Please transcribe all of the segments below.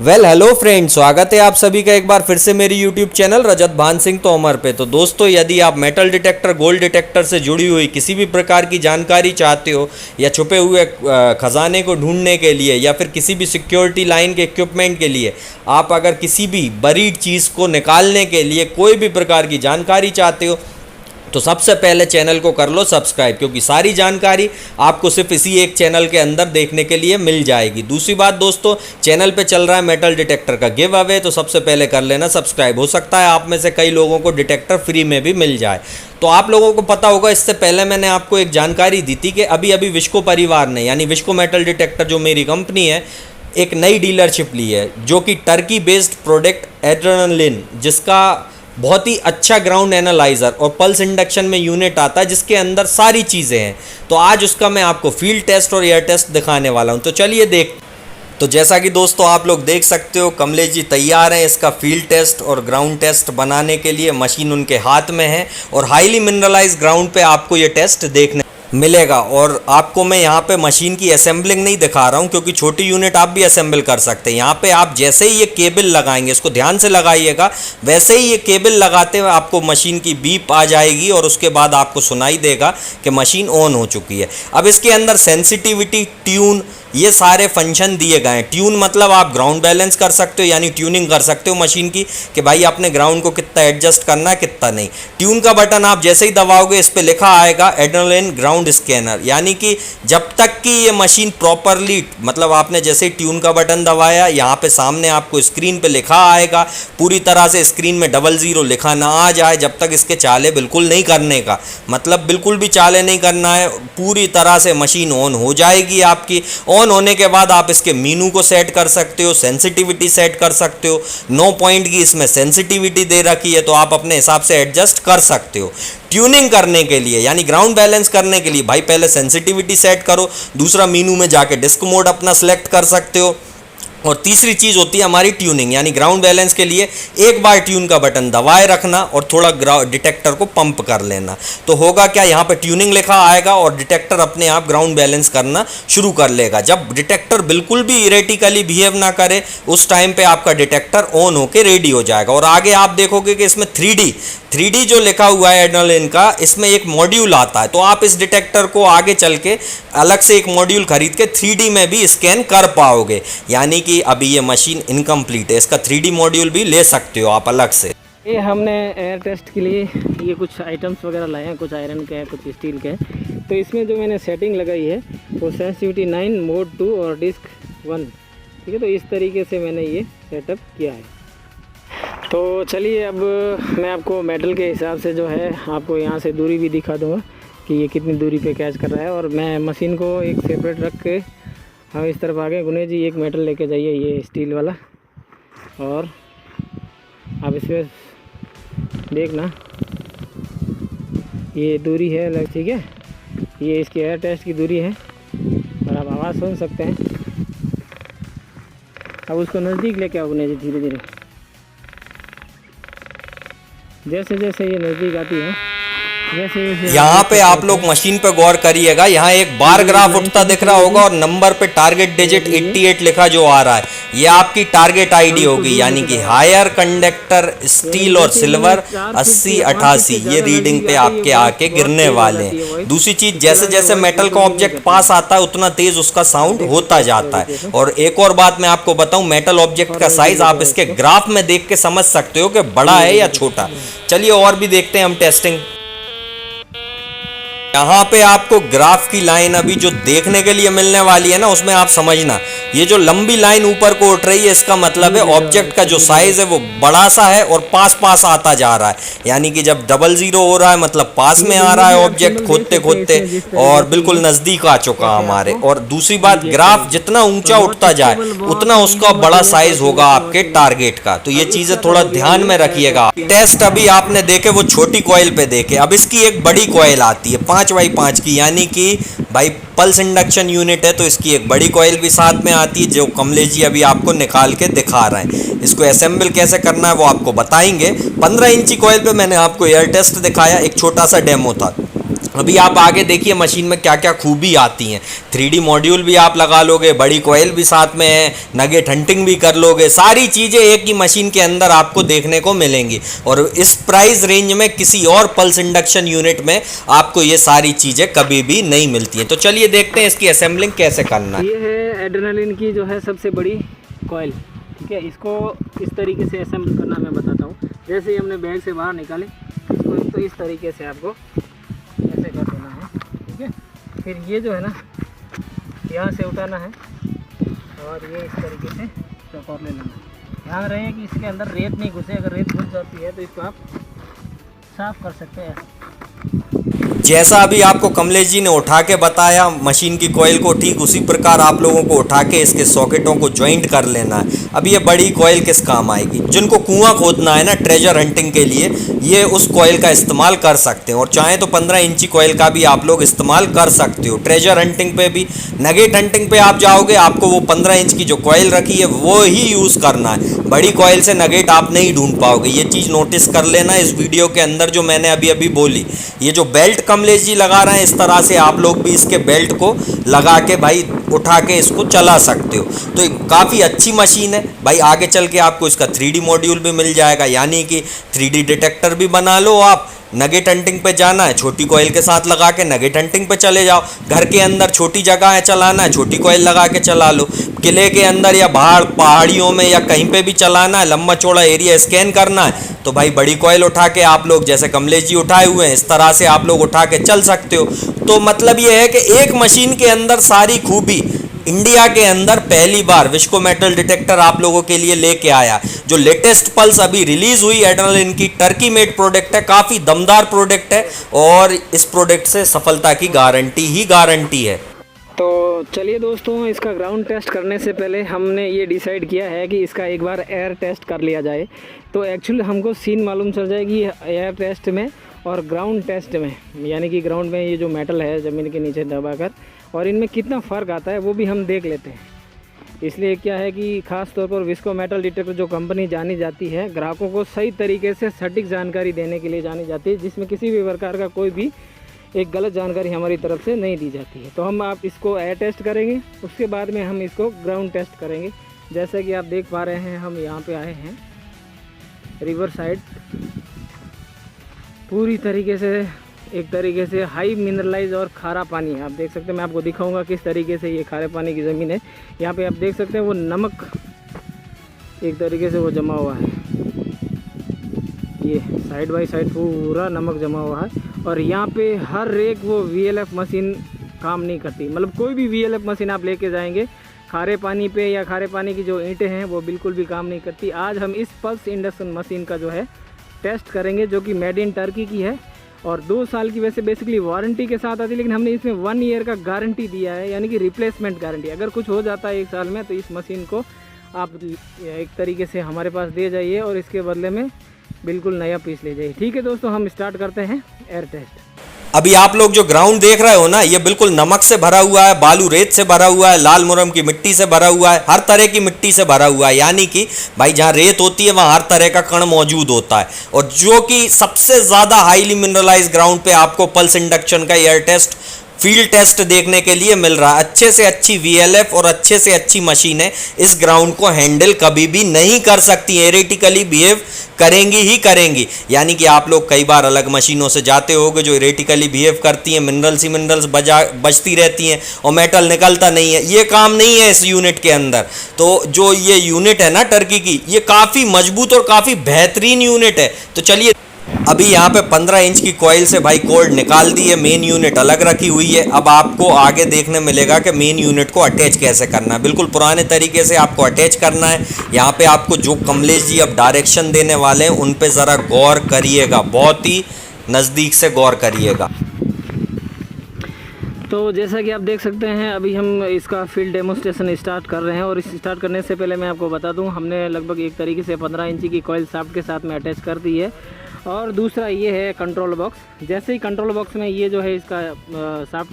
Hello friends, स्वागत है आप सभी का एक बार फिर से मेरी यूट्यूब चैनल रजत भान सिंह तोमर पे। तो दोस्तों, यदि आप मेटल डिटेक्टर, गोल्ड डिटेक्टर से जुड़ी हुई किसी भी प्रकार की जानकारी चाहते हो या छुपे हुए खजाने को ढूंढने के लिए या फिर किसी भी सिक्योरिटी लाइन के इक्विपमेंट के लिए, आप अगर किसी भी बरीड चीज़ को निकालने के लिए कोई भी प्रकार की जानकारी चाहते हो तो सबसे पहले चैनल को कर लो सब्सक्राइब, क्योंकि सारी जानकारी आपको सिर्फ इसी एक चैनल के अंदर देखने के लिए मिल जाएगी। दूसरी बात दोस्तों, चैनल पे चल रहा है मेटल डिटेक्टर का गिव अवे, तो सबसे पहले कर लेना सब्सक्राइब। हो सकता है आप में से कई लोगों को डिटेक्टर फ्री में भी मिल जाए। तो आप लोगों को पता होगा, इससे पहले मैंने आपको एक जानकारी दी थी कि अभी अभी विश्को परिवार ने, यानी विश्को मेटल डिटेक्टर जो मेरी कंपनी है, एक नई डीलरशिप ली है जो कि टर्की बेस्ड प्रोडक्ट एड्रेनालिन, जिसका बहुत ही अच्छा ग्राउंड एनालाइज़र और पल्स इंडक्शन में यूनिट आता है, जिसके अंदर सारी चीज़ें हैं। तो आज उसका मैं आपको फील्ड टेस्ट और एयर टेस्ट दिखाने वाला हूं। तो चलिए तो जैसा कि दोस्तों आप लोग देख सकते हो, कमलेश जी तैयार हैं इसका फील्ड टेस्ट और ग्राउंड टेस्ट बनाने के लिए। मशीन उनके हाथ में है और हाईली मिनरलाइज ग्राउंड पे आपको ये टेस्ट देखने मिलेगा। और आपको मैं यहाँ पे मशीन की असेंबलिंग नहीं दिखा रहा हूँ, क्योंकि छोटी यूनिट आप भी असेंबल कर सकते हैं। यहाँ पे आप जैसे ही ये केबल लगाएंगे, इसको ध्यान से लगाइएगा, वैसे ही ये केबल लगाते हुए आपको मशीन की बीप आ जाएगी और उसके बाद आपको सुनाई देगा कि मशीन ऑन हो चुकी है। अब इसके अंदर सेंसिटिविटी, ट्यून, ये सारे फंक्शन दिए गए हैं। ट्यून मतलब आप ग्राउंड बैलेंस कर सकते हो, यानी ट्यूनिंग कर सकते हो मशीन की कि भाई अपने ग्राउंड को कितना एडजस्ट करना है, कितना नहीं। ट्यून का बटन आप जैसे ही दबाओगे, इस पे लिखा आएगा एड्रेनालिन ग्राउंड स्कैनर, यानी कि जब तक कि ये मशीन प्रॉपरली, मतलब आपने जैसे ही ट्यून का बटन दबाया, यहाँ पे सामने आपको स्क्रीन पे लिखा आएगा, पूरी तरह से स्क्रीन में 00 लिखा ना आ जाए, जब तक इसके चाले बिल्कुल नहीं करने का, मतलब बिल्कुल भी चाले नहीं करना है, पूरी तरह से मशीन ऑन हो जाएगी आपकी। ऑन होने के बाद आप इसके मीनू को सेट कर सकते हो, सेंसिटिविटी सेट कर सकते हो। 9 पॉइंट की इसमें सेंसिटिविटी दे रखी है, तो आप अपने हिसाब से एडजस्ट कर सकते हो। ट्यूनिंग करने के लिए, यानी ग्राउंड बैलेंस करने के लिए, भाई पहले सेंसिटिविटी सेट करो, दूसरा मीनू में जाके डिस्क मोड अपना सेलेक्ट कर सकते हो, और तीसरी चीज़ होती है हमारी ट्यूनिंग, यानी ग्राउंड बैलेंस के लिए एक बार ट्यून का बटन दबाए रखना और थोड़ा डिटेक्टर को पंप कर लेना। तो होगा क्या, यहाँ पे ट्यूनिंग लिखा आएगा और डिटेक्टर अपने आप ग्राउंड बैलेंस करना शुरू कर लेगा। जब डिटेक्टर बिल्कुल भी इरेटिकली बिहेव ना करे, उस टाइम पे आपका डिटेक्टर ऑन होके रेडी हो जाएगा। और आगे आप देखोगे कि इसमें 3D जो लिखा हुआ है एड्रेनालिन का, इसमें एक मॉड्यूल आता है। तो आप इस डिटेक्टर को आगे चल के अलग से एक मॉड्यूल खरीद के 3D में भी स्कैन कर पाओगे, यानी कि अभी ये मशीन इनकम्प्लीट है, इसका 3D मॉड्यूल भी ले सकते हो आप अलग से। ये हमने एयर टेस्ट के लिए ये कुछ आइटम्स वगैरह लाए हैं, कुछ आयरन के हैं, कुछ स्टील के हैं। तो इसमें जो मैंने सेटिंग लगाई है वो सेंसिटिविटी 9, मोड 2 और डिस्क 1, ठीक है। तो इस तरीके से मैंने ये सेटअप किया है। तो चलिए, अब मैं आपको मेटल के हिसाब से जो है आपको यहाँ से दूरी भी दिखा दूँगा कि ये कितनी दूरी पे कैच कर रहा है। और मैं मशीन को एक सेपरेट रख के हम इस तरफ आ गए। गुनेश जी, एक मेटल लेके जाइए, ये स्टील वाला, और आप इसमें देखना ये दूरी है अलग, ठीक है। ये इसकी एयर टेस्ट की दूरी है और आप आवाज़ सुन सकते हैं। अब उसको नज़दीक लेके आओ गुनेश जी, धीरे धीरे, जैसे जैसे ये नज़दीक आती है, यहाँ पे आप लोग मशीन पे गौर करिएगा, यहाँ एक बार ग्राफ उठता दिख रहा होगा और नंबर पे टारगेट डिजिट 88 लिखा जो आ रहा है, ये आपकी टारगेट आईडी होगी, यानी कि हायर कंडक्टर स्टील और सिल्वर 80 88, ये रीडिंग पे आपके आके गिरने वाले हैं। दूसरी चीज, जैसे जैसे मेटल का ऑब्जेक्ट पास आता है उतना तेज उसका साउंड होता जाता है। और एक और बात मैं आपको बताऊं, मेटल ऑब्जेक्ट का साइज आप इसके ग्राफ में देख के समझ सकते हो कि बड़ा है या छोटा। चलिए और भी देखते हैं हम टेस्टिंग। यहाँ पे आपको ग्राफ की लाइन अभी जो देखने के लिए मिलने वाली है ना, उसमें आप समझना, ये जो लंबी लाइन ऊपर को उठ रही है, इसका मतलब है ऑब्जेक्ट का जो साइज है वो बड़ा सा है और पास पास आता जा रहा है, यानी कि जब 00 हो रहा है मतलब पास में आ रहा है ऑब्जेक्ट खोदते खोदते और बिल्कुल नजदीक आ चुका हमारे। और दूसरी बात, ग्राफ जितना ऊंचा उठता जाए उतना उसका बड़ा साइज होगा आपके टारगेट का। तो ये चीजें थोड़ा ध्यान में रखिएगा। टेस्ट अभी आपने देखे वो छोटी कॉइल पे देखे, अब इसकी एक बड़ी कॉइल आती है 5x5 की, यानी कि भाई पल्स इंडक्शन यूनिट है, तो इसकी एक बड़ी कॉइल भी साथ में आती है जो कमलेश जी अभी आपको निकाल के दिखा रहे हैं। इसको असेंबल कैसे करना है वो आपको बताएंगे। 15 इंची कॉइल पे मैंने आपको एयर टेस्ट दिखाया, एक छोटा सा डेमो था। अभी आप आगे देखिए मशीन में क्या क्या खूबी आती हैं। 3D मॉड्यूल भी आप लगा लोगे, बड़ी कोयल भी साथ में है, नगेट हंटिंग भी कर लोगे, सारी चीज़ें एक ही मशीन के अंदर आपको देखने को मिलेंगी। और इस प्राइस रेंज में किसी और पल्स इंडक्शन यूनिट में आपको ये सारी चीज़ें कभी भी नहीं मिलती हैं। तो चलिए देखते हैं इसकी असेंबलिंग कैसे करना है। ये है एड्रेनलिन की जो है सबसे बड़ी कॉयल, ठीक है। इसको इस तरीके से असेंबल करना मैं बताता हूँ। जैसे ही हमने बैग से बाहर निकाले इसको तो इस तरीके से आपको ऐसे कर देना है, ठीक है। फिर ये जो है ना यहाँ से उठाना है और ये इस तरीके से चौकोर ले लेना है। ध्यान रहे कि इसके अंदर रेत नहीं घुसे, अगर रेत घुस जाती है तो इसको आप साफ़ कर सकते हैं। जैसा अभी आपको कमलेश जी ने उठा के बताया मशीन की कॉइल को, ठीक उसी प्रकार आप लोगों को उठा के इसके सॉकेटों को ज्वाइंट कर लेना है। अब ये बड़ी कॉइल किस काम आएगी? जिनको कुआं खोदना है ना ट्रेजर हंटिंग के लिए, ये उस कॉइल का इस्तेमाल कर सकते हैं। और चाहे तो 15 इंची कॉइल का भी आप लोग इस्तेमाल कर सकते हो। ट्रेजर हंटिंग पे भी, नगेट हंटिंग पे आप जाओगे आपको वो 15 इंच की जो कॉइल रखी है वो ही यूज़ करना है। बड़ी कॉइल से नगेट आप नहीं ढूंढ पाओगे, ये चीज़ नोटिस कर लेना। इस वीडियो के अंदर जो मैंने अभी अभी बोली, ये जो बेल्ट कमलेश जी लगा रहे हैं, इस तरह से आप लोग भी इसके बेल्ट को लगा के भाई उठा के इसको चला सकते हो। तो काफ़ी अच्छी मशीन है भाई। आगे चल के आपको इसका 3D मॉड्यूल भी मिल जाएगा, यानी कि 3D डिटेक्टर भी बना लो आप। नगेट हंटिंग पे जाना है, छोटी कॉइल के साथ लगा के नगेट हंटिंग पे चले जाओ। घर के अंदर छोटी जगह है चलाना है, छोटी कॉइल लगा के चला लो। किले के अंदर या पहाड़ियों में या कहीं पे भी चलाना है, लंबा चौड़ा एरिया स्कैन करना है, तो भाई बड़ी कॉइल उठा के आप लोग, जैसे कमलेश जी उठाए हुए हैं, इस तरह से आप लोग उठा के चल सकते हो। तो मतलब ये है कि एक मशीन के अंदर सारी खूबी इंडिया के अंदर पहली बार विस्को मेटल डिटेक्टर आप लोगों के लिए लेके आया। जो लेटेस्ट पल्स अभी रिलीज हुई एड्रेनलिन की, टर्की मेड प्रोडक्ट है, काफ़ी दमदार प्रोडक्ट है और इस प्रोडक्ट से सफलता की गारंटी ही गारंटी है। तो चलिए दोस्तों, इसका ग्राउंड टेस्ट करने से पहले हमने ये डिसाइड किया है कि इसका एक बार एयर टेस्ट कर लिया जाए। तो एक्चुअली हमको सीन मालूम चल जाएगी एयर टेस्ट में और ग्राउंड टेस्ट में, यानी कि ग्राउंड में ये जो मेटल है ज़मीन के नीचे दबाकर, और इनमें कितना फ़र्क आता है वो भी हम देख लेते हैं। इसलिए क्या है कि ख़ास तौर पर विस्को मेटल डिटेक्टर जो कंपनी जानी जाती है, ग्राहकों को सही तरीके से सटीक जानकारी देने के लिए जानी जाती है, जिसमें किसी भी प्रकार का कोई भी एक गलत जानकारी हमारी तरफ से नहीं दी जाती है। तो हम आप इसको एयर टेस्ट करेंगे, उसके बाद में हम इसको ग्राउंड टेस्ट करेंगे। जैसे कि आप देख पा रहे हैं, हम यहाँ पे आए हैं रिवर साइड, पूरी तरीके से एक तरीके से हाई मिनरलाइज और खारा पानी है। आप देख सकते हैं, मैं आपको दिखाऊंगा किस तरीके से ये खारे पानी की ज़मीन है। यहाँ पे आप देख सकते हैं वो नमक एक तरीके से वो जमा हुआ है, ये साइड बाय साइड पूरा नमक जमा हुआ है। और यहाँ पे हर एक वो VLF मशीन काम नहीं करती, मतलब कोई भी VLF मशीन आप लेके जाएंगे खारे पानी पे या खारे पानी की जो ईंटें हैं वो बिल्कुल भी काम नहीं करती। आज हम इस पल्स इंडक्शन मशीन का जो है टेस्ट करेंगे, जो कि मेड इन टर्की की है और 2 साल की वैसे बेसिकली वारंटी के साथ आती है, लेकिन हमने इसमें 1 ईयर का गारंटी दिया है, यानी कि रिप्लेसमेंट गारंटी। अगर कुछ हो जाता है 1 साल में तो इस मशीन को आप एक तरीके से हमारे पास दे जाइए और इसके बदले में बिल्कुल नया पीस ले जाइए। ठीक है दोस्तों, हम स्टार्ट करते हैं एयर टेस्ट। अभी आप लोग जो ग्राउंड देख रहे हो ना, ये बिल्कुल नमक से भरा हुआ है, बालू रेत से भरा हुआ है, लाल मुरम की मिट्टी से भरा हुआ है, हर तरह की मिट्टी से भरा हुआ है। यानी कि भाई जहाँ रेत होती है वहाँ हर तरह का कण मौजूद होता है। और जो कि सबसे ज़्यादा हाईली मिनरलाइज ग्राउंड पे आपको पल्स इंडक्शन का एयर टेस्ट, फील्ड टेस्ट देखने के लिए मिल रहा है। अच्छे से अच्छी VLF और अच्छे से अच्छी मशीनें इस ग्राउंड को हैंडल कभी भी नहीं कर सकती, एरेटिकली बिहेव करेंगी ही करेंगी। यानी कि आप लोग कई बार अलग मशीनों से जाते होगे जो एरेटिकली बिहेव करती हैं, मिनरल्स ही मिनरल्स बचती रहती हैं और मेटल निकलता नहीं है। ये काम नहीं है इस यूनिट के अंदर। तो जो ये यूनिट है ना टर्की की, ये काफ़ी मजबूत और काफ़ी बेहतरीन यूनिट है। तो चलिए, अभी यहाँ पे 15 इंच की कॉइल से भाई कॉर्ड निकाल दी है, मेन यूनिट अलग रखी हुई है। अब आपको आगे देखने मिलेगा कि मेन यूनिट को अटैच कैसे करना है। बिल्कुल पुराने तरीके से आपको अटैच करना है। यहाँ पे आपको जो कमलेश जी अब डायरेक्शन देने वाले हैं उन पे ज़रा गौर करिएगा, बहुत ही नज़दीक से गौर करिएगा। तो जैसा कि आप देख सकते हैं, अभी हम इसका फील्ड डेमोस्ट्रेशन स्टार्ट कर रहे हैं। और इस स्टार्ट करने से पहले मैं आपको बता दूं, हमने लगभग एक तरीके से 15 इंची की कॉइल शाफ्ट के साथ में अटैच कर दी है। और दूसरा ये है कंट्रोल बॉक्स। जैसे ही कंट्रोल बॉक्स में ये जो है इसका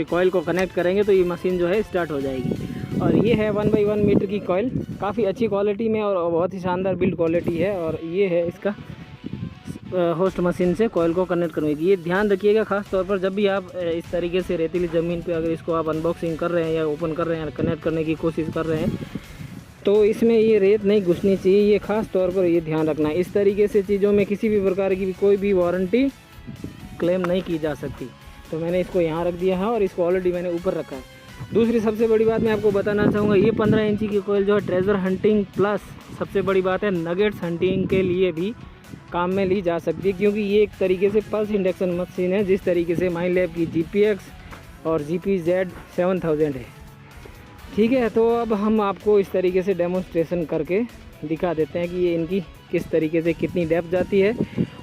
कॉइल को कनेक्ट करेंगे तो ये मशीन जो है स्टार्ट हो जाएगी। और ये है 1/1 मीटर की कॉइल, काफ़ी अच्छी क्वालिटी में और बहुत ही शानदार बिल्ड क्वालिटी है। और ये है इसका होस्ट मशीन से कॉइल को कनेक्ट करवाएगी। ये ध्यान रखिएगा खास तौर पर जब भी आप इस तरीके से रेतीली ज़मीन पे अगर इसको आप अनबॉक्सिंग कर रहे हैं या ओपन कर रहे हैं या कनेक्ट करने की कोशिश कर रहे हैं तो इसमें ये रेत नहीं घुसनी चाहिए। ये खास तौर पर ये ध्यान रखना है। इस तरीके से चीज़ों में किसी भी प्रकार की कोई भी वारंटी क्लेम नहीं की जा सकती। तो मैंने इसको यहाँ रख दिया है और इसको ऑलरेडी मैंने ऊपर रखा है। दूसरी सबसे बड़ी बात मैं आपको बताना चाहूँगा, ये 15 इंची की कोयल जो है ट्रेजर हंटिंग प्लस सबसे बड़ी बात है नगेट्स हंटिंग के लिए भी काम में ली जा सकती है, क्योंकि ये एक तरीके से पल्स इंडक्शन मशीन है जिस तरीके से माइनलैब की GPX और GPZ 7000 है। ठीक है, तो अब हम आपको इस तरीके से डेमोन्स्ट्रेशन करके दिखा देते हैं कि ये इनकी किस तरीके से कितनी डेप्थ जाती है।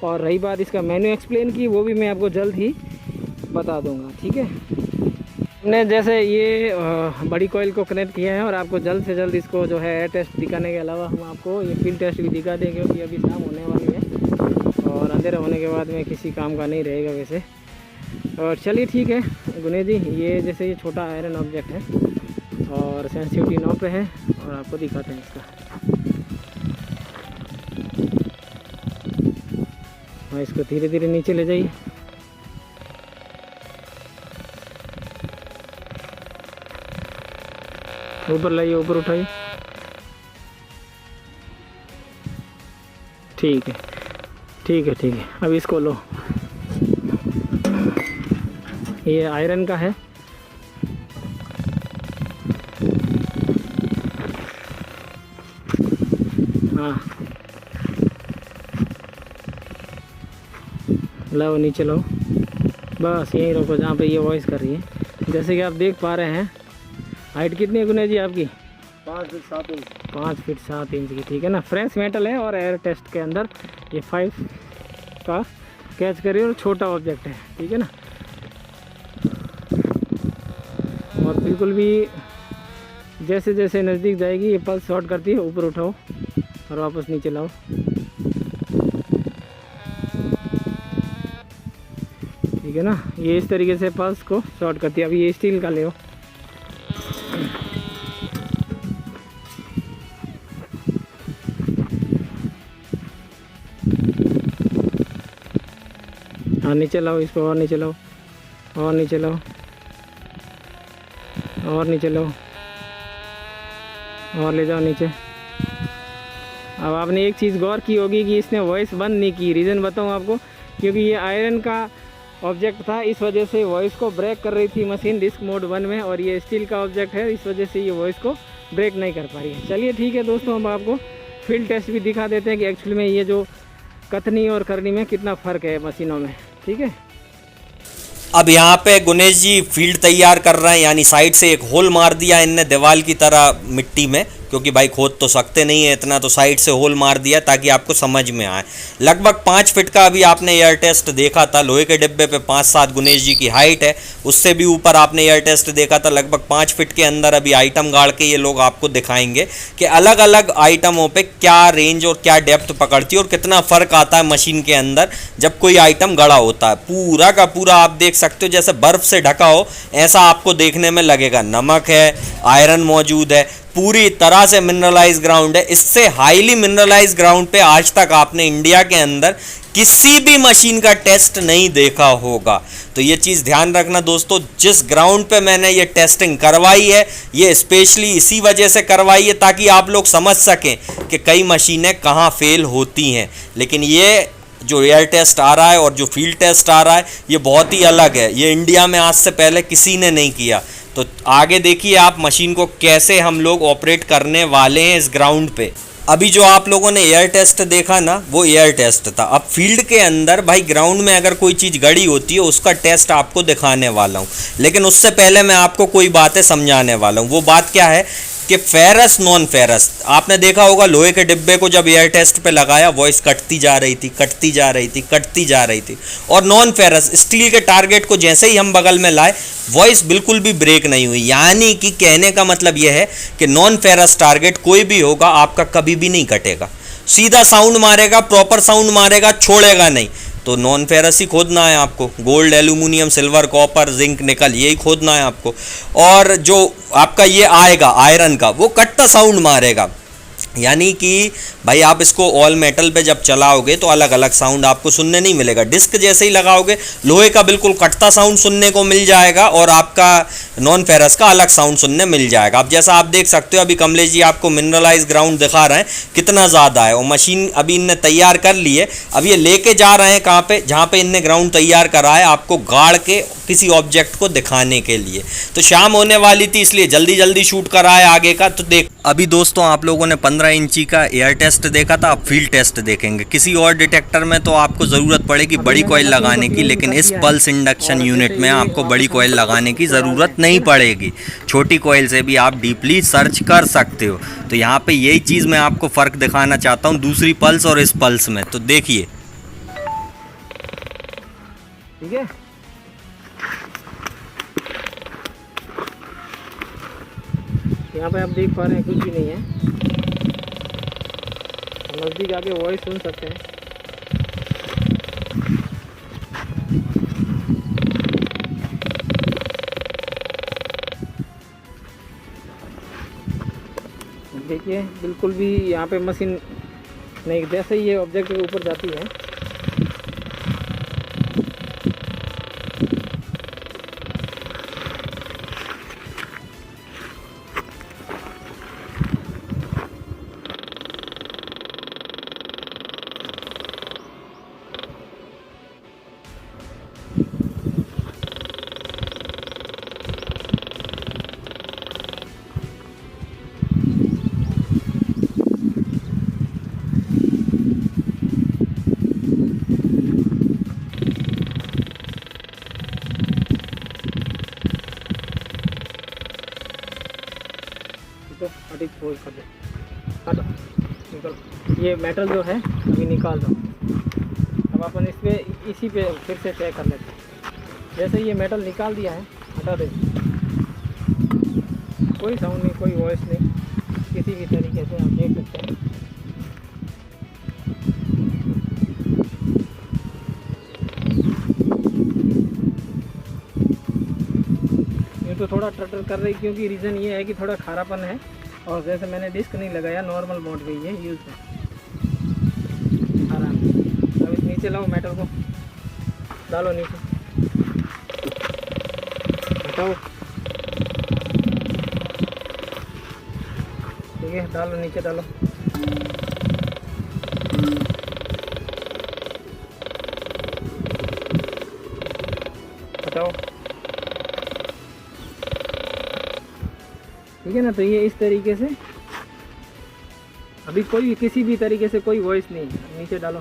और रही बात इसका मेन्यू एक्सप्लेन की, वो भी मैं आपको जल्द ही बता दूंगा। ठीक है, हमने जैसे ये बड़ी कोयल को कनेक्ट किया है और आपको जल्द से जल्द इसको जो है एयर टेस्ट दिखाने के अलावा हम आपको ये फील्ड टेस्ट भी दिखा देंगे, क्योंकि अभी शाम होने वाली है और अंधेरा होने के बाद में किसी काम का नहीं रहेगा वैसे। और चलिए ठीक है गुनेश जी, ये जैसे ये छोटा आयरन ऑब्जेक्ट है और सेंसिटिविटी 9 पे है और आपको दिखाते हैं इसका। और इसको धीरे धीरे नीचे ले जाइए। ऊपर लाइए, ऊपर उठाइए। ठीक है ठीक है ठीक है, अब इसको लो। ये आयरन का है। हाँ, लाओ नीचे लाओ, बस यहीं रोको जहाँ पे ये वॉइस कर रही है। जैसे कि आप देख पा रहे हैं, हाइट कितनी है गुनेश जी आपकी? 5 फीट 7 इंच। 5 फीट 7 इंच की। ठीक है ना, फ्रेश मेटल है और एयर टेस्ट के अंदर ये 5 का कैच करिए और छोटा ऑब्जेक्ट है। ठीक है ना, और बिल्कुल भी जैसे जैसे नज़दीक जाएगी ये पल्स शॉट करती है। ऊपर उठाओ और वापस नीचे लाओ। ठीक है ना, ये इस तरीके से पल्स को शॉट करती है। अभी ये स्टील का ले हो। हाँ, नीचे लाओ इसको, और नीचे लाओ, और नीचे लाओ, और नीचे लाओ, और ले जाओ नीचे। अब आपने एक चीज़ गौर की होगी कि इसने वॉइस बंद नहीं की। रीज़न बताऊँ आपको, क्योंकि ये आयरन का ऑब्जेक्ट था, इस वजह से वॉइस को ब्रेक कर रही थी मशीन डिस्क मोड 1 में, और ये स्टील का ऑब्जेक्ट है, इस वजह से ये वॉइस को ब्रेक नहीं कर पा रही है। चलिए ठीक है दोस्तों, हम आपको फील्ड टेस्ट भी दिखा देते हैं कि एक्चुअली में ये जो कथनी और करनी में कितना फ़र्क है मशीनों में। ठीक है, अब यहाँ पे गुनेश जी फील्ड तैयार कर रहे हैं, यानी साइड से एक होल मार दिया इनने दीवार की तरह मिट्टी में, क्योंकि भाई खोद तो सकते नहीं है इतना, तो साइड से होल मार दिया ताकि आपको समझ में आए। लगभग 5 फीट का अभी आपने एयर टेस्ट देखा था, लोहे के डिब्बे पे 5-7 गुनेश जी की हाइट है, उससे भी ऊपर आपने एयर टेस्ट देखा था। लगभग 5 फीट के अंदर अभी आइटम गाड़ के ये लोग आपको दिखाएंगे कि अलग अलग आइटमों पे क्या रेंज और क्या डेप्थ पकड़ती है और कितना फ़र्क आता है मशीन के अंदर जब कोई आइटम गड़ा होता है। पूरा का पूरा आप देख सकते हो जैसे बर्फ़ से ढका हो, ऐसा आपको देखने में लगेगा। नमक है, आयरन मौजूद है, पूरी तरह से मिनरलाइज ग्राउंड है। इससे हाईली मिनरलाइज ग्राउंड पे आज तक आपने इंडिया के अंदर किसी भी मशीन का टेस्ट नहीं देखा होगा। तो ये चीज़ ध्यान रखना दोस्तों, जिस ग्राउंड पे मैंने ये टेस्टिंग करवाई है, ये स्पेशली इसी वजह से करवाई है ताकि आप लोग समझ सकें कि कई मशीनें कहाँ फेल होती हैं। लेकिन ये जो एयर टेस्ट आ रहा है और जो फील्ड टेस्ट आ रहा है, ये बहुत ही अलग है। ये इंडिया में आज से पहले किसी ने नहीं किया। तो आगे देखिए आप मशीन को कैसे हम लोग ऑपरेट करने वाले हैं इस ग्राउंड पे। अभी जो आप लोगों ने एयर टेस्ट देखा ना, वो एयर टेस्ट था। अब फील्ड के अंदर भाई ग्राउंड में अगर कोई चीज़ गड़ी होती है उसका टेस्ट आपको दिखाने वाला हूँ, लेकिन उससे पहले मैं आपको कोई बातें समझाने वाला हूँ। वो बात क्या है कि फेरस नॉन फेरस, आपने देखा होगा लोहे के डिब्बे को जब एयर टेस्ट पे लगाया वॉइस कटती जा रही थी, कटती जा रही थी, कटती जा रही थी। और नॉन फेरस स्टील के टारगेट को जैसे ही हम बगल में लाए वॉइस बिल्कुल भी ब्रेक नहीं हुई। यानी कि कहने का मतलब यह है कि नॉन फेरस टारगेट कोई भी होगा आपका कभी भी नहीं कटेगा, सीधा साउंड मारेगा, प्रॉपर साउंड मारेगा, छोड़ेगा नहीं। तो नॉन फेरस ही खोदना है आपको, gold, aluminium, silver, copper, zinc, निकल, यही खोदना है आपको। और जो आपका ये आएगा आयरन का, वो कटता साउंड मारेगा। यानी कि भाई आप इसको ऑल मेटल पे जब चलाओगे तो अलग अलग साउंड आपको सुनने नहीं मिलेगा। डिस्क जैसे ही लगाओगे लोहे का बिल्कुल कटता साउंड सुनने को मिल जाएगा और आपका नॉन फेरस का अलग साउंड सुनने मिल जाएगा। अब जैसा आप देख सकते हो अभी कमलेश जी आपको मिनरलाइज ग्राउंड दिखा रहे हैं कितना ज़्यादा है, और मशीन अभी इनने तैयार कर ली है। अब ये लेके जा रहे हैं कहाँ पे, जहाँ पे इनने ग्राउंड तैयार करा है आपको गाड़ के किसी ऑब्जेक्ट को दिखाने के लिए। तो शाम होने वाली थी इसलिए जल्दी जल्दी शूट करा है आगे का। तो देख अभी दोस्तों आप लोगों ने 15 इंची का एयर टेस्ट देखा था, अब फील्ड टेस्ट देखेंगे। किसी और डिटेक्टर में तो आपको ज़रूरत पड़ेगी बड़ी कॉइल लगाने की, लेकिन इस पल्स इंडक्शन यूनिट में आपको बड़ी कॉइल लगाने की ज़रूरत नहीं पड़ेगी। छोटी कॉइल से भी आप डीपली सर्च कर सकते हो। तो यहाँ पे यही चीज़ मैं आपको फ़र्क दिखाना चाहता हूँ दूसरी पल्स और इस पल्स में। तो देखिए, ठीक है। यहाँ पे आप देख पा रहे हैं कुछ भी नहीं है। नज़दीक आके वॉइस सुन सकते हैं। देखिए बिल्कुल भी यहाँ पे मशीन नहीं, जैसे ही ये ऑब्जेक्ट के ऊपर जाती है तो अधिक फोल्ड कर दो, हटो, निकल। ये मेटल जो है अभी निकाल दो। अब अपन इस पे इसी पे फिर से चेक कर लेते हैं। जैसे ये मेटल निकाल दिया है हटा दे, कोई साउंड नहीं, कोई वॉइस नहीं, किसी भी तरीके से आप देख सकते हैं। ये तो थोड़ा टटर कर रही, क्योंकि रीज़न ये है कि थोड़ा खारापन है, और जैसे मैंने डिस्क नहीं लगाया नॉर्मल मोड पे ही है यूज़ है आराम से। अब इस नीचे लाओ, मेटल को डालो नीचे, हटाओ, ठीक है, डालो नीचे डालो, हटाओ, ठीक है ना। तो ये इस तरीके से अभी कोई किसी भी तरीके से कोई वॉइस नहीं है। नीचे डालो।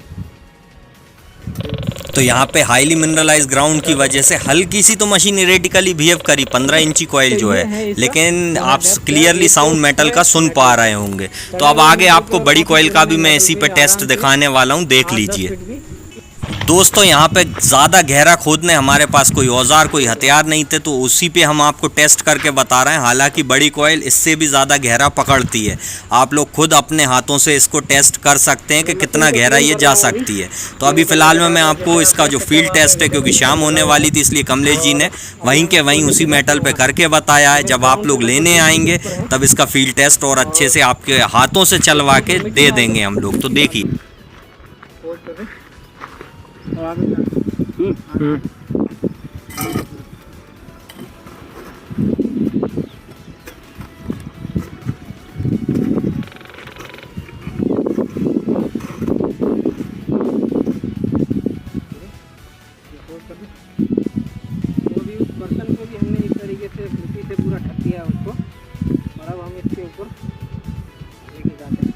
तो यहाँ पे हाईली मिनरलाइज ग्राउंड की वजह से हल्की सी तो मशीन इरेटिकली बिहेव करी 15 इंची कॉइल जो है, लेकिन आप क्लियरली साउंड मेटल का सुन पा रहे होंगे। तो अब आगे आपको बड़ी कॉइल का भी मैं इसी पे टेस्ट दिखाने वाला हूँ, देख लीजिए। दोस्तों यहाँ पे ज़्यादा गहरा खोदने हमारे पास कोई औजार कोई हथियार नहीं थे, तो उसी पे हम आपको टेस्ट करके बता रहे हैं। हालांकि बड़ी कॉइल इससे भी ज़्यादा गहरा पकड़ती है, आप लोग खुद अपने हाथों से इसको टेस्ट कर सकते हैं कि कितना गहरा ये जा सकती है। तो अभी फ़िलहाल में मैं आपको इसका जो फील्ड टेस्ट है, क्योंकि शाम होने वाली थी इसलिए कमलेश जी ने वहीं के वहीं उसी मेटल पर करके बताया है। जब आप लोग लेने आएंगे तब इसका फील्ड टेस्ट और अच्छे से आपके हाथों से चलवा के दे देंगे हम लोग। तो देखिए, बर्तन को भी हमने इस तरीके से खुशी से पूरा ढक दिया उसको, और अब हम इसके ऊपर लेके जाते हैं।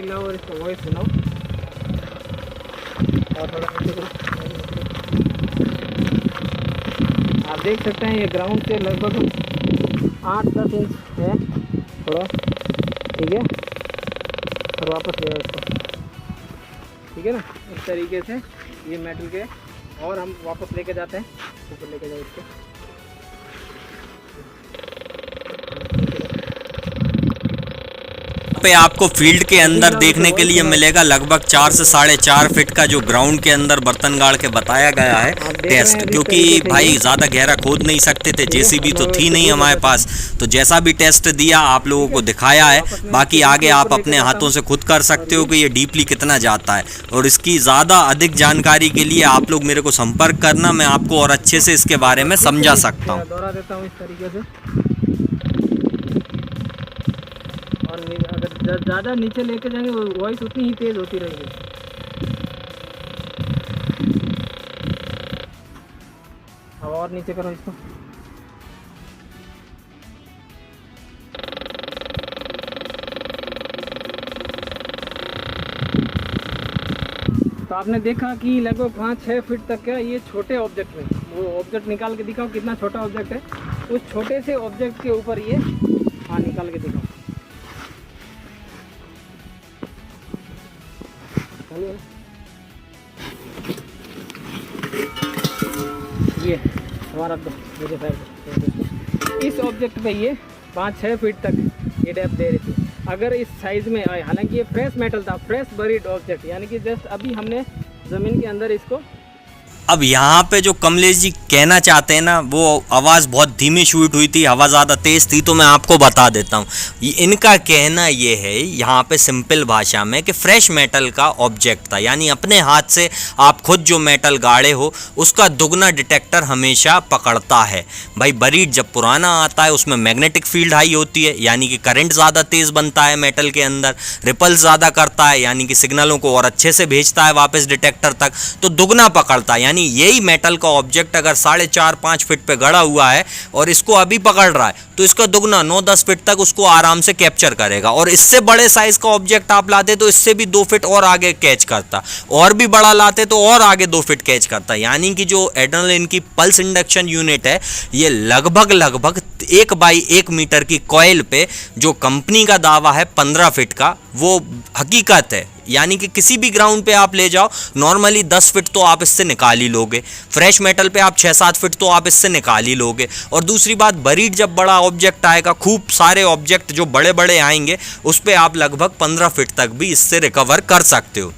लाओ और इसको वॉइस सुनाओ, और थोड़ा नीचे करो। आप देख सकते हैं ये ग्राउंड से लगभग 8-10 इंच है थोड़ा, ठीक है। और वापस ले आओ इसको, ठीक है ना। इस तरीके से ये मेटल के, और हम वापस लेके जाते हैं, ऊपर लेके जाओ इसको। पे आपको फील्ड के अंदर देखने के लिए मिलेगा लगभग 4 से 4.5 फीट का जो ग्राउंड के अंदर बर्तन गाड़ के बताया गया है टेस्ट, क्योंकि भाई ज़्यादा गहरा खोद नहीं सकते थे, जेसीबी तो थी नहीं हमारे पास, तो जैसा भी टेस्ट दिया आप लोगों को दिखाया है। बाकी आगे आप अपने हाथों से खुद कर सकते हो कि ये डीपली कितना जाता है, और इसकी ज़्यादा अधिक जानकारी के लिए आप लोग मेरे को संपर्क करना, मैं आपको और अच्छे से इसके बारे में समझा सकता हूँ। दोहरा देता हूँ इस तरीके से, और अगर ज़्यादा नीचे लेके जाएंगे वो वॉइस उतनी ही तेज़ होती रहेगी। अब और नीचे करो इसको। तो आपने देखा कि लगभग 5-6 फीट तक का ये छोटे ऑब्जेक्ट में, वो ऑब्जेक्ट निकाल के दिखाओ कितना छोटा ऑब्जेक्ट है, उस छोटे से ऑब्जेक्ट के ऊपर ये, हाँ निकाल के दिखाओ। ये हमारा मेरे साइड इस ऑब्जेक्ट पे ये 5-6 फीट तक ये डेप्थ दे रही थी। अगर इस साइज़ में आए, हालांकि ये फ्रेश मेटल था, फ्रेश बरीड ऑब्जेक्ट, यानी कि जस्ट अभी हमने ज़मीन के अंदर इसको। अब यहाँ पे जो कमलेश जी कहना चाहते हैं ना, वो आवाज़ बहुत धीमी शूट हुई थी, हवा ज़्यादा तेज़ थी, तो मैं आपको बता देता हूँ। इनका कहना ये है यहाँ पे सिंपल भाषा में कि फ्रेश मेटल का ऑब्जेक्ट था, यानी अपने हाथ से आप खुद जो मेटल गाड़े हो उसका दुगना डिटेक्टर हमेशा पकड़ता है। भाई बरीड जब पुराना आता है उसमें मैग्नेटिक फील्ड हाई होती है, यानी कि करंट ज़्यादा तेज़ बनता है मेटल के अंदर, रिपल्स ज़्यादा करता है, यानी कि सिग्नलों को और अच्छे से भेजता है वापस डिटेक्टर तक, तो दुगना पकड़ता है। यानी यही मेटल का ऑब्जेक्ट अगर 4.5-5 फीट पे गड़ा हुआ है और इसको अभी पकड़ रहा है, तो इसका दुगना 9-10 फीट तक उसको आराम से कैप्चर करेगा। और इससे बड़े साइज का ऑब्जेक्ट आप लाते तो इससे भी 2 फीट और आगे कैच करता, और भी बड़ा लाते तो और आगे 2 फीट कैच करता। यानी कि जो एड्रेनलिन की पल्स इंडक्शन यूनिट है, ये लगभग 1 मीटर की कॉइल पे जो कंपनी का दावा है 15 फीट का, वो हकीकत है। यानी कि किसी भी ग्राउंड पे आप ले जाओ, नॉर्मली 10 फीट तो आप इससे निकाल ही लोगे, फ्रेश मेटल पे आप 6-7 फीट तो आप इससे निकाल ही लोगे। और दूसरी बात, बरीड जब बड़ा ऑब्जेक्ट आएगा, खूब सारे ऑब्जेक्ट जो बड़े बड़े आएंगे, उस पर आप लगभग 15 फीट तक भी इससे रिकवर कर सकते हो।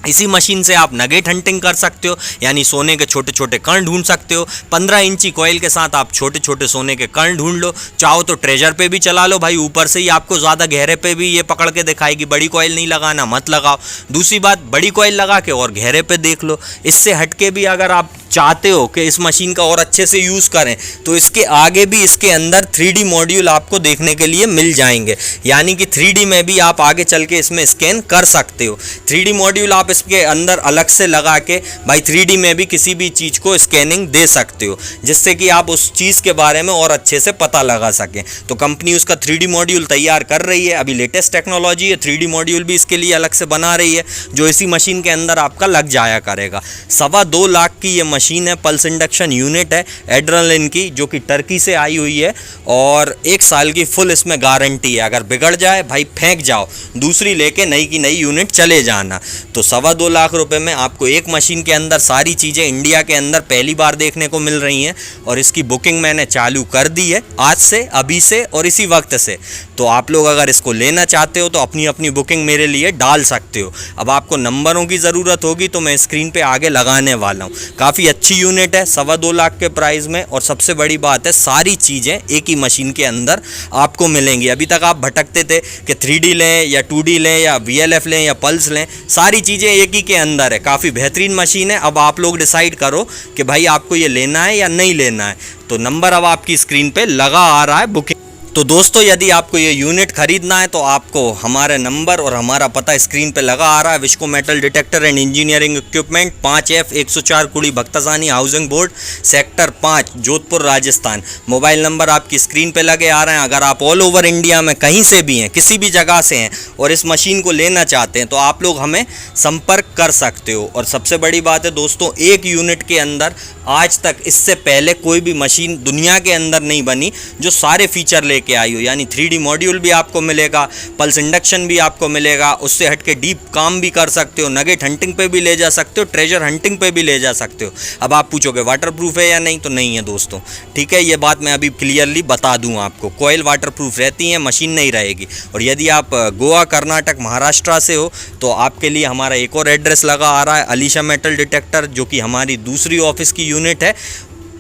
इसी मशीन से आप नगेट हंटिंग कर सकते हो, यानी सोने के छोटे छोटे कण ढूंढ सकते हो। 15 इंची कॉइल के साथ आप छोटे छोटे सोने के कण ढूंढ लो, चाहो तो ट्रेजर पे भी चला लो भाई, ऊपर से ही आपको ज़्यादा गहरे पे भी ये पकड़ के दिखाएगी। बड़ी कॉइल नहीं लगाना, मत लगाओ। दूसरी बात, बड़ी कॉइल लगा के और गहरे पे देख लो। इससे हटके भी अगर आप चाहते हो कि इस मशीन का और अच्छे से यूज़ करें, तो इसके आगे भी इसके अंदर 3D मॉड्यूल आपको देखने के लिए मिल जाएंगे, यानी कि 3D में भी आप आगे चल के इसमें स्कैन कर सकते हो। 3D मॉड्यूल आप इसके अंदर अलग से लगा के भाई 3D में भी किसी भी चीज़ को स्कैनिंग दे सकते हो, जिससे कि आप उस चीज़ के बारे में और अच्छे से पता लगा सकें। तो कंपनी उसका 3D मॉड्यूल तैयार कर रही है, अभी लेटेस्ट टेक्नोलॉजी है, 3D मॉड्यूल भी इसके लिए अलग से बना रही है, जो इसी मशीन के अंदर आपका लग जाया करेगा। 2.25 लाख की ये मशीन है, पल्स इंडक्शन यूनिट है एड्रेनलिन की, जो कि टर्की से आई हुई है, और 1 साल की फुल इसमें गारंटी है। अगर बिगड़ जाए भाई फेंक जाओ, दूसरी लेके नई की नई यूनिट चले जाना। तो 2.25 लाख रुपए में आपको एक मशीन के अंदर सारी चीज़ें इंडिया के अंदर पहली बार देखने को मिल रही हैं, और इसकी बुकिंग मैंने चालू कर दी है आज से, अभी से और इसी वक्त से। तो आप लोग अगर इसको लेना चाहते हो तो अपनी अपनी बुकिंग मेरे लिए डाल सकते हो। अब आपको नंबरों की ज़रूरत होगी तो मैं स्क्रीन पे आगे लगाने वाला हूँ। काफ़ी अच्छी यूनिट है 2.25 लाख के प्राइस में, और सबसे बड़ी बात है सारी चीज़ें एक ही मशीन के अंदर आपको मिलेंगी। अभी तक आप भटकते थे कि 3D लें या 2D लें या VLF लें या पल्स लें, सारी चीज़ें एक ही के अंदर है। काफ़ी बेहतरीन मशीन है। अब आप लोग डिसाइड करो कि भाई आपको ये लेना है या नहीं लेना है। तो नंबर अब आपकी स्क्रीन पे लगा आ रहा है बुकिंग। तो दोस्तों, यदि आपको ये यूनिट खरीदना है तो आपको हमारे नंबर और हमारा पता स्क्रीन पे लगा आ रहा है। Visco metal detector and engineering equipment, 5F104 Kudi Bhagtasni housing board, sector 5, Jodhpur, Rajasthan. Mobile number आपकी स्क्रीन पे लगे आ रहे हैं। अगर आप ऑल ओवर इंडिया में कहीं से भी हैं, किसी भी जगह से हैं और इस मशीन को लेना चाहते हैं, तो आप लोग हमें संपर्क कर सकते हो। और सबसे बड़ी बात है दोस्तों, एक यूनिट के अंदर आज तक इससे पहले कोई भी मशीन दुनिया के अंदर नहीं बनी जो सारे फीचर लेके आई हो। यानी 3D मॉड्यूल भी आपको मिलेगा, पल्स इंडक्शन भी आपको मिलेगा, उससे हटके डीप काम भी कर सकते हो, नगेट हंटिंग पे भी ले जा सकते हो, ट्रेजर हंटिंग पे भी ले जा सकते हो। अब आप पूछोगे वाटर प्रूफ है या नहीं, तो नहीं है दोस्तों, ठीक है। ये बात मैं अभी क्लियरली बता दूं आपको, कॉइल वाटर प्रूफ रहती है, मशीन नहीं रहेगी। और यदि आप गोवा कर्नाटक, महाराष्ट्र से हो तो आपके लिए हमारा एक और एड्रेस लगा आ रहा है, अलीशा मेटल डिटेक्टर, जो कि हमारी दूसरी ऑफिस की यूनिट है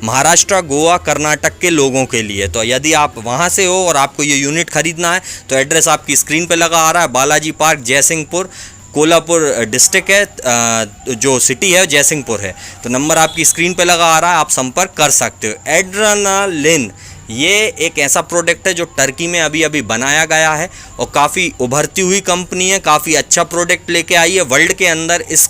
महाराष्ट्र, गोवा, कर्नाटक के लोगों के लिए। तो यदि आप वहाँ से हो और आपको ये यूनिट ख़रीदना है तो एड्रेस आपकी स्क्रीन पे लगा आ रहा है। बालाजी पार्क, जयसिंहपुर, कोल्हापुर डिस्ट्रिक्ट है, जो सिटी है जयसिंहपुर है। तो नंबर आपकी स्क्रीन पे लगा आ रहा है, आप संपर्क कर सकते हो। एड्रेनालिन ये एक ऐसा प्रोडक्ट है जो टर्की में अभी अभी बनाया गया है और काफ़ी उभरती हुई कंपनी है, काफ़ी अच्छा प्रोडक्ट लेके आई है वर्ल्ड के अंदर। इस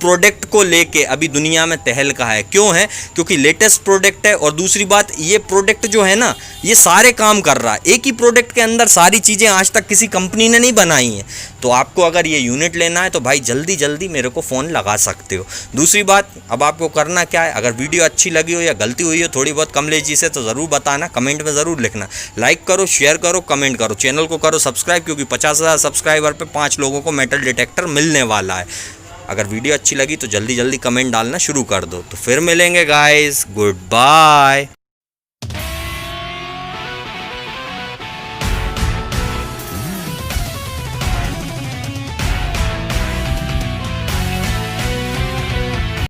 प्रोडक्ट को लेके अभी दुनिया में तहलका है। क्यों है? क्योंकि लेटेस्ट प्रोडक्ट है और दूसरी बात ये प्रोडक्ट जो है ना ये सारे काम कर रहा है। एक ही प्रोडक्ट के अंदर सारी चीज़ें आज तक किसी कंपनी ने नहीं बनाई हैं। तो आपको अगर ये यूनिट लेना है तो भाई जल्दी जल्दी मेरे को फ़ोन लगा सकते हो। दूसरी बात, अब आपको करना क्या है, अगर वीडियो अच्छी लगी हो या गलती हुई हो थोड़ी बहुत कमलेश जी से तो ज़रूर बताना, कमेंट में ज़रूर लिखना। लाइक करो, शेयर करो, कमेंट करो, चैनल को करो सब्सक्राइब, क्योंकि 50,000 सब्सक्राइबर पे 5 लोगों को मेटल डिटेक्टर मिलने वाला है। अगर वीडियो अच्छी लगी तो जल्दी जल्दी कमेंट डालना शुरू कर दो। तो फिर मिलेंगे गाइस, गुड बाय।